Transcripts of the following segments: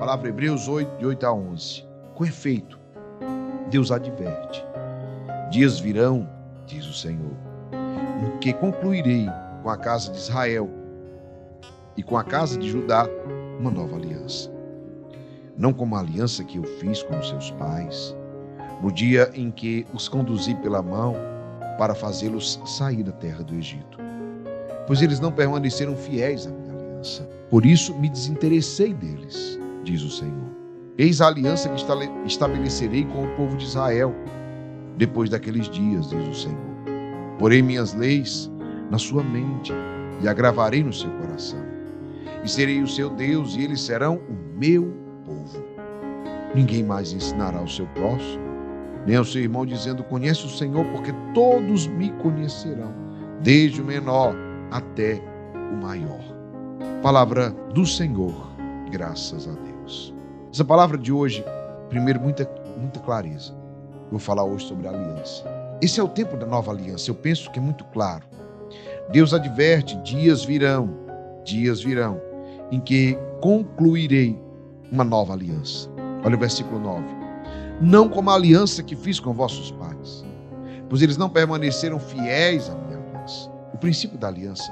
Palavra Hebreus 8, de 8 a 11. Com efeito, Deus adverte: dias virão, diz o Senhor, em que concluirei com a casa de Israel e com a casa de Judá uma nova aliança. Não como a aliança que eu fiz com os seus pais, no dia em que os conduzi pela mão para fazê-los sair da terra do Egito. Pois eles não permaneceram fiéis à minha aliança. Por isso me desinteressei deles, diz o Senhor. Eis a aliança que estabelecerei com o povo de Israel depois daqueles dias, diz o Senhor. Porei minhas leis na sua mente e a gravarei no seu coração. E serei o seu Deus e eles serão o meu povo. Ninguém mais ensinará ao seu próximo, nem ao seu irmão, dizendo: conhece o Senhor, porque todos me conhecerão, desde o menor até o maior. Palavra do Senhor, graças a Deus. Essa palavra de hoje, primeiro, muita clareza. Eu vou falar hoje sobre a aliança. Esse é o tempo da nova aliança. Eu penso que é muito claro. Deus adverte: dias virão, em que concluirei uma nova aliança. Olha o versículo 9. Não como a aliança que fiz com vossos pais, pois eles não permaneceram fiéis à minha aliança. O princípio da aliança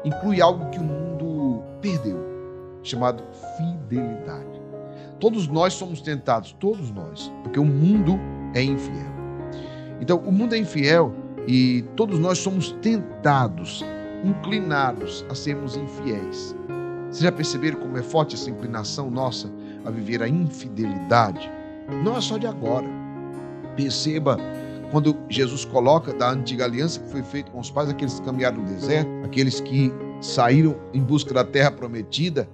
inclui algo que o mundo perdeu, chamado fidelidade. Todos nós somos tentados, todos nós, porque o mundo é infiel. Então, o mundo é infiel e todos nós somos tentados, inclinados a sermos infiéis. Vocês já perceberam como é forte essa inclinação nossa a viver a infidelidade? Não é só de agora. Perceba quando Jesus coloca da antiga aliança que foi feita com os pais, aqueles que caminharam no deserto, aqueles que saíram em busca da terra prometida.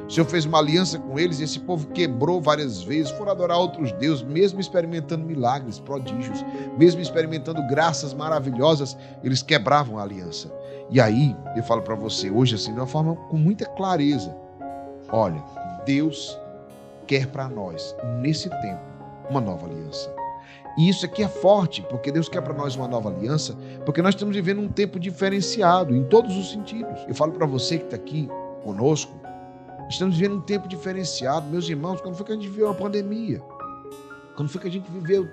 O Senhor fez uma aliança com eles e esse povo quebrou várias vezes, foram adorar outros deuses, mesmo experimentando milagres, prodígios, mesmo experimentando graças maravilhosas, eles quebravam a aliança. E aí, eu falo para você hoje assim, de uma forma com muita clareza: olha, Deus quer para nós, nesse tempo, uma nova aliança. E isso aqui é forte, porque Deus quer para nós uma nova aliança, porque nós estamos vivendo um tempo diferenciado, em todos os sentidos. Eu falo para você que está aqui conosco, estamos vivendo um tempo diferenciado, meus irmãos. Quando foi que a gente viveu a pandemia? Quando foi que a gente viveu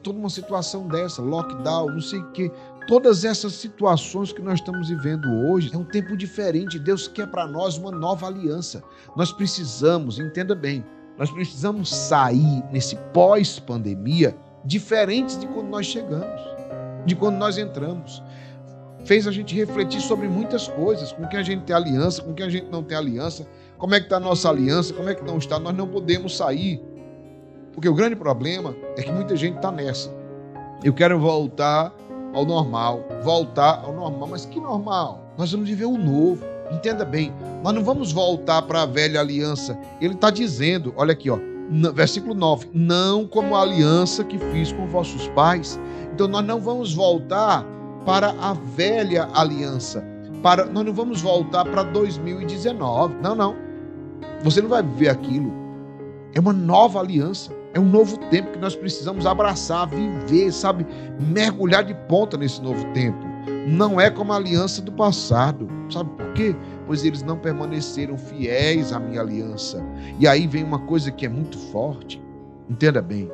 toda uma situação dessa, lockdown, não sei o quê. Todas essas situações que nós estamos vivendo hoje, é um tempo diferente. Deus quer para nós uma nova aliança. Nós precisamos, entenda bem, nós precisamos sair nesse pós-pandemia diferentes de quando nós chegamos, de quando nós entramos. Fez a gente refletir sobre muitas coisas, com quem a gente tem aliança, com quem a gente não tem aliança, como é que está a nossa aliança, como é que não está. Nós não podemos sair, porque o grande problema é que muita gente está nessa. Eu quero voltar ao normal, mas que normal? Nós vamos viver o novo. Entenda bem, nós não vamos voltar para a velha aliança. Ele está dizendo, olha aqui, ó, versículo 9, não como a aliança que fiz com vossos pais. Então nós não vamos voltar para a velha aliança, nós não vamos voltar para 2019, não. Você não vai viver aquilo. É uma nova aliança, é um novo tempo que nós precisamos abraçar, viver, sabe, mergulhar de ponta nesse novo tempo. Não é como a aliança do passado. Sabe por quê? Pois eles não permaneceram fiéis à minha aliança. E aí vem uma coisa que é muito forte. Entenda bem.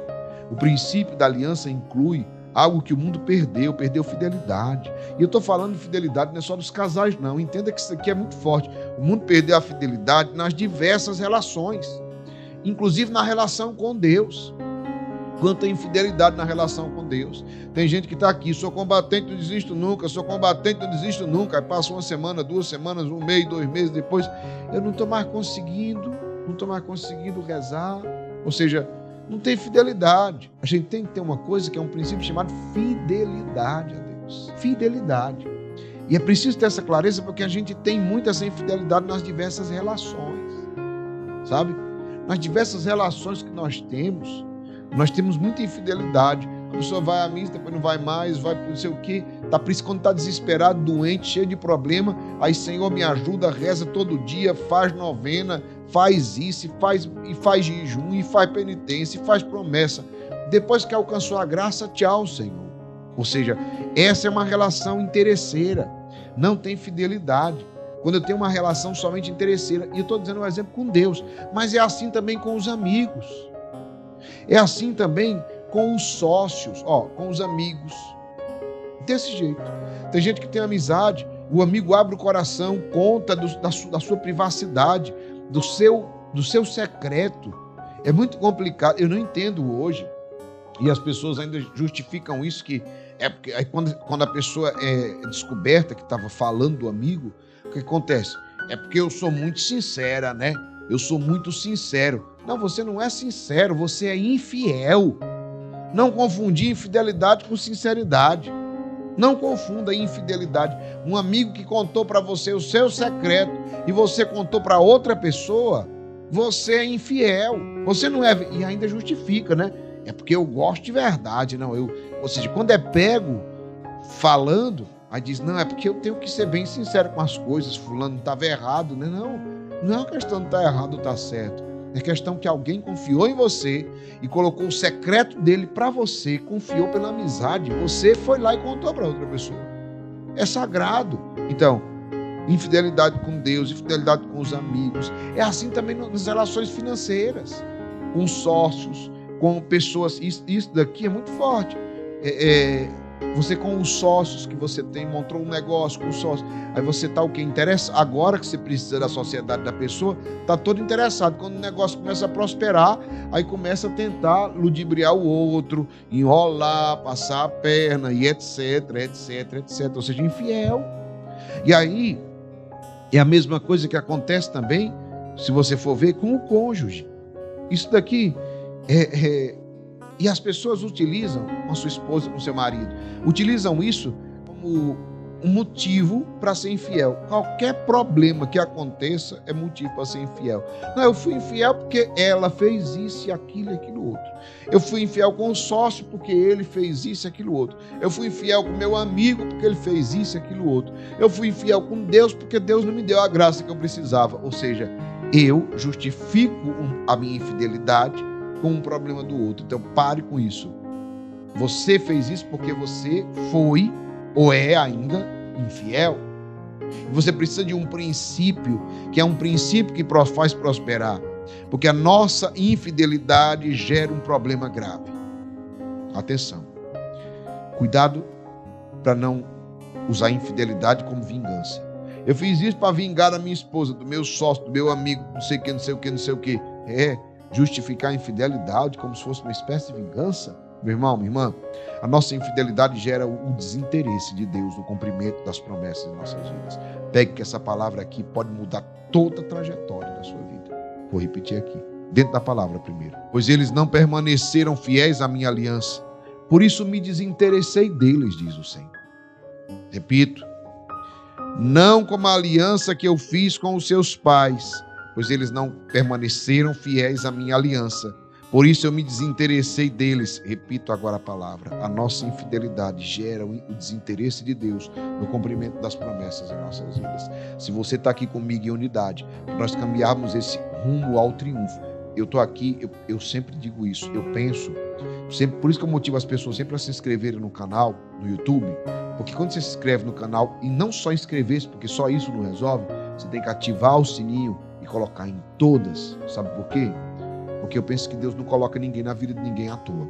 O princípio da aliança inclui algo que o mundo perdeu fidelidade. E eu estou falando de fidelidade não é só dos casais, não. Entenda que isso aqui é muito forte. O mundo perdeu a fidelidade nas diversas relações, inclusive na relação com Deus. Quanta infidelidade na relação com Deus. Tem gente que está aqui: sou combatente, não desisto nunca, Aí passa uma semana, 2 semanas, 1 mês, 2 meses depois, eu não estou mais conseguindo rezar. Ou seja, não tem fidelidade. A gente tem que ter uma coisa que é um princípio chamado fidelidade a Deus. Fidelidade. E é preciso ter essa clareza, porque a gente tem muita essa infidelidade nas diversas relações. Sabe? Nas diversas relações que nós temos muita infidelidade. A pessoa vai à missa, depois não vai mais, vai por não sei o quê. Quando está desesperado, doente, cheio de problema, aí: Senhor, me ajuda, reza todo dia, faz novena, faz isso, e faz jejum, e faz penitência, e faz promessa. Depois que alcançou a graça, tchau, Senhor. Ou seja, essa é uma relação interesseira, não tem fidelidade. quando eu tenho uma relação somente interesseira. E eu estou dizendo um exemplo com Deus, mas é assim também com os amigos. É assim também com os sócios, com os amigos. Desse jeito. Tem gente que tem amizade, o amigo abre o coração, conta da sua privacidade, do seu secreto. É muito complicado, eu não entendo hoje, e as pessoas ainda justificam isso, que é porque aí quando a pessoa é descoberta que estava falando do amigo, o que acontece? É porque eu sou muito sincera, né? Eu sou muito sincero. Não, você não é sincero, você é infiel. Não confundir infidelidade com sinceridade. Não confunda infidelidade. Um amigo que contou para você o seu secreto e você contou para outra pessoa, você é infiel. Você não é... E ainda justifica, né? É porque eu gosto de verdade. Não, ou seja, quando é pego falando, aí diz, não, é porque eu tenho que ser bem sincero com as coisas. Fulano estava errado, né? Não é uma questão de estar errado ou estar certo. É questão que alguém confiou em você e colocou o secreto dele para você, confiou pela amizade. Você foi lá e contou para outra pessoa. É sagrado. Então, infidelidade com Deus, infidelidade com os amigos. É assim também nas relações financeiras, com sócios, com pessoas. Isso daqui é muito forte. Você com os sócios que você tem, montou um negócio com os sócios, aí você está o quê? Interessa? Agora que você precisa da sociedade da pessoa, está todo interessado. Quando o negócio começa a prosperar, aí começa a tentar ludibriar o outro, enrolar, passar a perna, e etc. Ou seja, infiel. E aí, é a mesma coisa que acontece também, se você for ver, com o cônjuge. Isso daqui E as pessoas utilizam, com a sua esposa, com o seu marido, utilizam isso como um motivo para ser infiel. Qualquer problema que aconteça é motivo para ser infiel. Não, eu fui infiel porque ela fez isso e aquilo outro. Eu fui infiel com o sócio porque ele fez isso e aquilo outro. Eu fui infiel com meu amigo porque ele fez isso e aquilo outro. Eu fui infiel com Deus porque Deus não me deu a graça que eu precisava. Ou seja, eu justifico a minha infidelidade com um problema do outro. Então pare com isso. Você fez isso porque você foi ou é ainda infiel. Você precisa de um princípio, que é um princípio que faz prosperar. Porque a nossa infidelidade gera um problema grave. Atenção. Cuidado para não usar a infidelidade como vingança. Eu fiz isso para vingar a minha esposa, do meu sócio, do meu amigo, não sei o que. Justificar a infidelidade como se fosse uma espécie de vingança. Meu irmão, minha irmã, a nossa infidelidade gera o desinteresse de Deus no cumprimento das promessas em nossas vidas. Pegue que essa palavra aqui pode mudar toda a trajetória da sua vida. Vou repetir aqui, dentro da palavra primeiro. Pois eles não permaneceram fiéis à minha aliança, por isso me desinteressei deles, diz o Senhor. Repito, não como a aliança que eu fiz com os seus pais, pois eles não permaneceram fiéis à minha aliança. Por isso eu me desinteressei deles. Repito agora a palavra. A nossa infidelidade gera o desinteresse de Deus no cumprimento das promessas em nossas vidas. Se você está aqui comigo em unidade, para nós caminharmos esse rumo ao triunfo. Eu estou aqui, eu sempre digo isso, eu penso, sempre, por isso que eu motivo as pessoas sempre a se inscreverem no canal, no YouTube, porque quando você se inscreve no canal, e não só inscrever-se, porque só isso não resolve, você tem que ativar o sininho e colocar em todas. Sabe por quê? Porque eu penso que Deus não coloca ninguém na vida de ninguém à toa.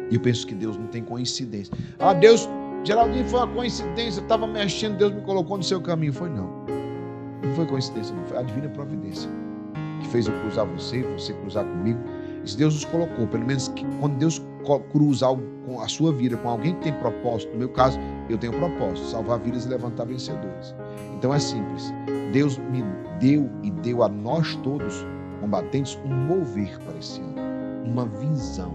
E eu penso que Deus não tem coincidência. Deus, Geraldinho, foi uma coincidência, eu estava mexendo, Deus me colocou no seu caminho. Não foi coincidência, não foi a divina providência que fez eu cruzar você cruzar comigo. E se Deus nos colocou, pelo menos que, quando Deus cruza a sua vida com alguém que tem propósito, no meu caso, eu tenho propósito, salvar vidas e levantar vencedores. Então é simples. Deus me deu e deu a nós todos, combatentes, um mover para esse ano, uma visão.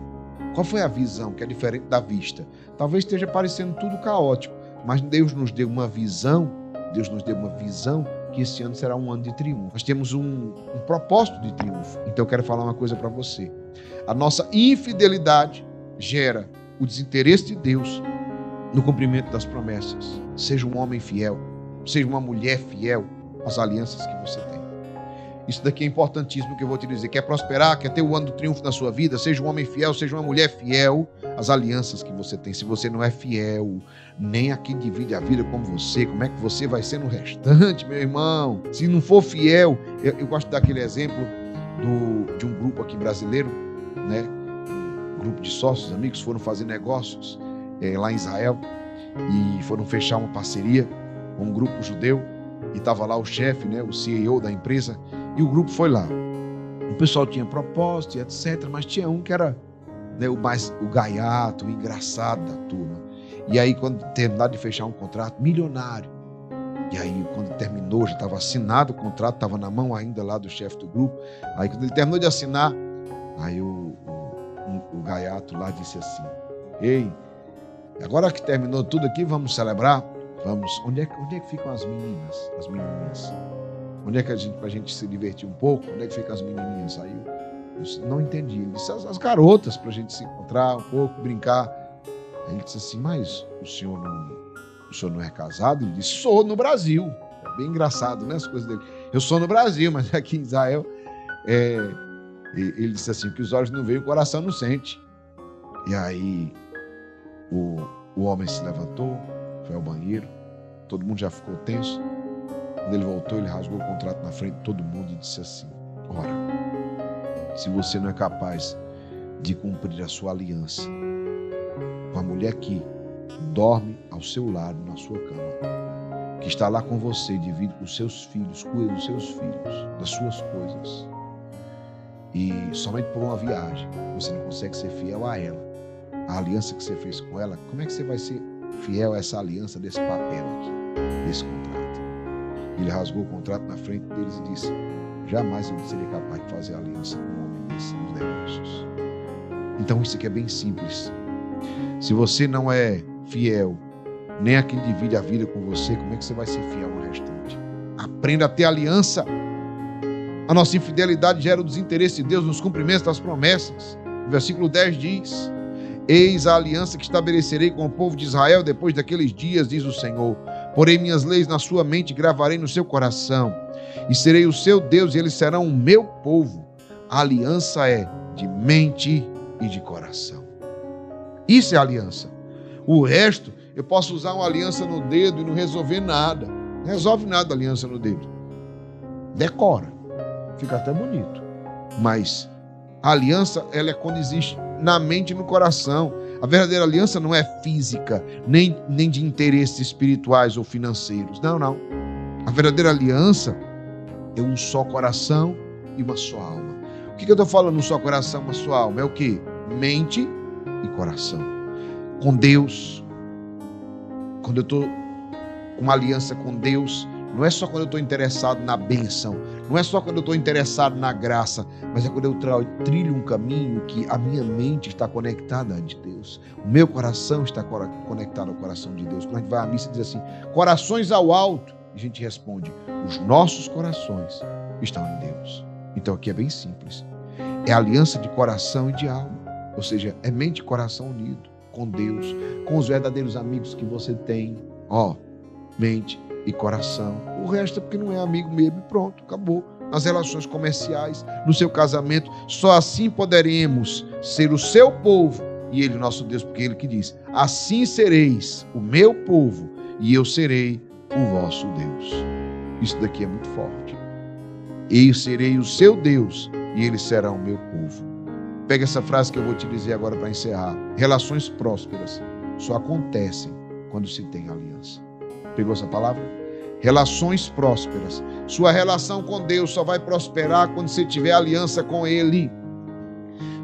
Qual foi a visão que é diferente da vista? Talvez esteja parecendo tudo caótico, mas Deus nos deu uma visão, que esse ano será um ano de triunfo. Nós temos um propósito de triunfo. Então eu quero falar uma coisa para você. A nossa infidelidade gera o desinteresse de Deus no cumprimento das promessas. Seja um homem fiel, seja uma mulher fiel às alianças que você tem. Isso daqui é importantíssimo que eu vou te dizer. Quer prosperar, quer ter o ano do triunfo na sua vida? Seja um homem fiel, seja uma mulher fiel às alianças que você tem. Se você não é fiel, nem a quem divide a vida com você, como é que você vai ser no restante, meu irmão? Se não for fiel, eu gosto daquele exemplo de um grupo aqui brasileiro, né? Um grupo de sócios, amigos, foram fazer negócios lá em Israel e foram fechar uma parceria com um grupo judeu e estava lá o chefe, né? O CEO da empresa. E o grupo foi lá. O pessoal tinha propósito e etc. Mas tinha um que era, né, o gaiato, o engraçado da turma. E aí, quando terminaram de fechar um contrato milionário, e aí, quando terminou, já estava assinado o contrato, estava na mão ainda lá do chefe do grupo. Aí, quando ele terminou de assinar, aí o gaiato lá disse assim: ei, agora que terminou tudo aqui, vamos celebrar? Vamos. Onde é que ficam as meninas? As menininhas? Onde é que pra gente se divertir um pouco? Onde é que ficam as menininhas? Aí eu não entendi. Ele disse: as garotas, pra gente se encontrar um pouco, brincar. Aí ele disse assim: mas o senhor não é casado? Ele disse: sou no Brasil. É bem engraçado, né, as coisas dele. Eu sou no Brasil, mas aqui em Israel, ele disse assim: o que os olhos não veem, o coração não sente. E aí o homem se levantou, foi ao banheiro, todo mundo já ficou tenso. Quando ele voltou, ele rasgou o contrato na frente de todo mundo e disse assim: ora, se você não é capaz de cumprir a sua aliança com a mulher que dorme ao seu lado, na sua cama, que está lá com você, divide com os seus filhos, cuida dos seus filhos, das suas coisas, e somente por uma viagem você não consegue ser fiel a ela, a aliança que você fez com ela, como é que você vai ser fiel a essa aliança desse papel aqui, desse contrato? Ele rasgou o contrato na frente deles e disse: jamais eu seria capaz de fazer aliança com um homem desse nos negócios. Então isso aqui é bem simples. Se você não é fiel nem a quem divide a vida com você, como é que você vai ser fiel no restante? Aprenda a ter aliança. A nossa infidelidade gera o desinteresse de Deus nos cumprimentos das promessas. O versículo 10 diz: eis a aliança que estabelecerei com o povo de Israel depois daqueles dias, diz o Senhor. Porém minhas leis na sua mente gravarei no seu coração, e serei o seu Deus, e eles serão o meu povo. A aliança é de mente e de coração. Isso é aliança. O resto, eu posso usar uma aliança no dedo e não resolver nada. Não resolve nada a aliança no dedo. Decora. Fica até bonito. Mas a aliança, ela é quando existe na mente e no coração. A verdadeira aliança não é física, nem de interesses espirituais ou financeiros. Não, não. A verdadeira aliança é um só coração e uma só alma. O que eu estou falando, um só coração, uma só alma? É o quê? Mente e coração. Com Deus. Quando eu estou com uma aliança com Deus, não é só quando eu estou interessado na bênção, não é só quando eu estou interessado na graça, mas é quando eu trilho um caminho que a minha mente está conectada a de Deus, o meu coração está conectado ao coração de Deus. Quando a gente vai à missa e diz assim: corações ao alto, a gente responde: os nossos corações estão em Deus. Então aqui é bem simples, é aliança de coração e de alma, ou seja, é mente e coração unido com Deus, com os verdadeiros amigos que você tem, mente e coração. O resto é porque não é amigo mesmo e pronto, acabou. Nas relações comerciais, no seu casamento, só assim poderemos ser o seu povo e ele o nosso Deus, porque ele que diz: assim sereis o meu povo e eu serei o vosso Deus. Isso daqui é muito forte. Eu serei o seu Deus e ele será o meu povo. Pega essa frase que eu vou te dizer agora para encerrar. Relações prósperas só acontecem quando se tem aliança. Pegou essa palavra? Relações prósperas. Sua relação com Deus só vai prosperar quando você tiver aliança com Ele.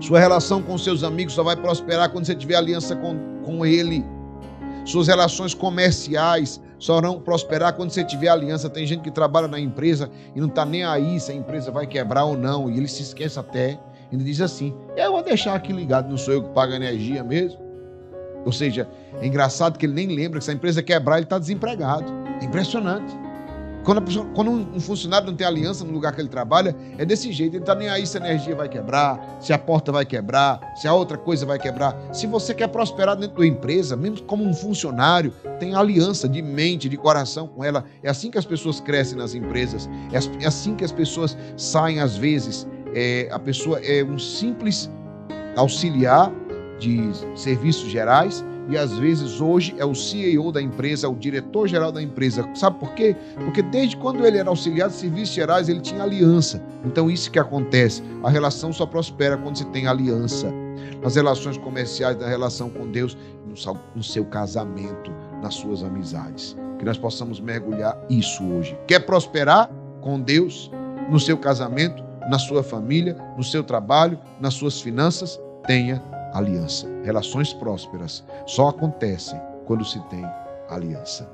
Sua relação com seus amigos só vai prosperar quando você tiver aliança com Ele. Suas relações comerciais só vão prosperar quando você tiver aliança. Tem gente que trabalha na empresa e não está nem aí se a empresa vai quebrar ou não. E ele se esquece até. Ele diz assim: eu vou deixar aqui ligado, não sou eu que pago a energia mesmo. Ou seja, é engraçado que ele nem lembra que se a empresa quebrar, ele está desempregado. É impressionante Quando um funcionário não tem aliança no lugar que ele trabalha, é desse jeito. Ele não está nem aí se a energia vai quebrar, se a porta vai quebrar, se a outra coisa vai quebrar. Se você quer prosperar dentro da empresa, mesmo como um funcionário, tem aliança de mente, de coração com ela. É assim que as pessoas crescem nas empresas. É assim que as pessoas saem às vezes. A pessoa é um simples auxiliar de serviços gerais, e às vezes hoje é o CEO da empresa, o diretor-geral da empresa. Sabe por quê? Porque desde quando ele era auxiliar de serviços gerais, ele tinha aliança. Então isso que acontece, a relação só prospera quando se tem aliança. Nas relações comerciais, na relação com Deus, no seu casamento, nas suas amizades. Que nós possamos mergulhar isso hoje. Quer prosperar com Deus, no seu casamento, na sua família, no seu trabalho, nas suas finanças? Tenha aliança. Relações prósperas só acontecem quando se tem aliança.